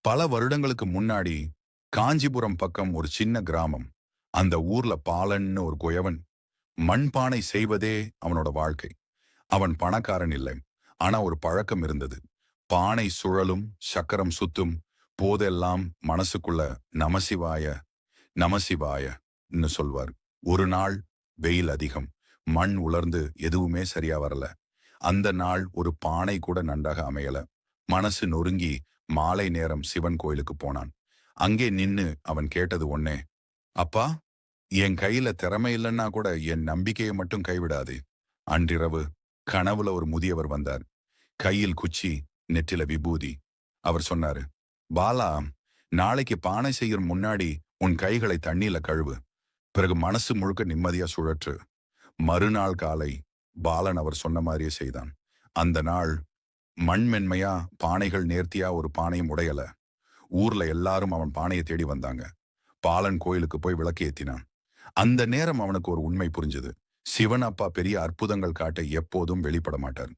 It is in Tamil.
பல வருடங்களுக்கு முன்னாடி காஞ்சிபுரம் பக்கம் ஒரு சின்ன கிராமம். அந்த ஊர்ல பாலன்னு ஒரு குயவன். மண்பானை செய்வதே அவனோட வாழ்க்கை. அவன் பணக்காரன் இல்லை. ஆனா ஒரு பழக்கம் இருந்தது. பானை சுழலும், சக்கரம் சுத்தும் போதெல்லாம் மனசுக்குள்ள நமசிவாய நமசிவாயன்னு சொல்வார். ஒரு நாள் வெயில் அதிகம். மண் உலர்ந்து எதுவுமே சரியா வரல. அந்த நாள் ஒரு பானை கூட நன்றாக அமையல. மனசு நொறுங்கி மாலை நேரம் சிவன் கோயிலுக்கு போனான். அங்கே நின்னு அவன் கேட்டது ஒண்ணே, அப்பா, என் கையில திறமை இல்லைன்னா கூட என் நம்பிக்கையை மட்டும் கைவிடாதே. அன்றிரவு கனவுல ஒரு முதியவர் வந்தார். கையில் குச்சி, நெற்றில விபூதி. அவர் சொன்னாரு, பாலா, நாளைக்கு பானை செய்யற முன்னாடி உன் கைகளை தண்ணியில கழுவு. பிறகு மனசு முழுக்க நிம்மதியா சுழற்று. மறுநாள் காலை பாலன் அவர் சொன்ன மாதிரியே செய்தான். அந்த நாள் மண் மென்மையா, பானைகள் நேர்த்தியா, ஒரு பானையும் உடையல. ஊர்ல எல்லாரும் அவன் பானையை தேடி வந்தாங்க. பாலன் கோயிலுக்கு போய் விளக்கு ஏத்தினான். அந்த நேரம் அவனுக்கு ஒரு உண்மை புரிஞ்சது. சிவன் அப்பா பெரிய அற்புதங்கள் காட்ட எப்போதும் வெளிப்பட மாட்டார்.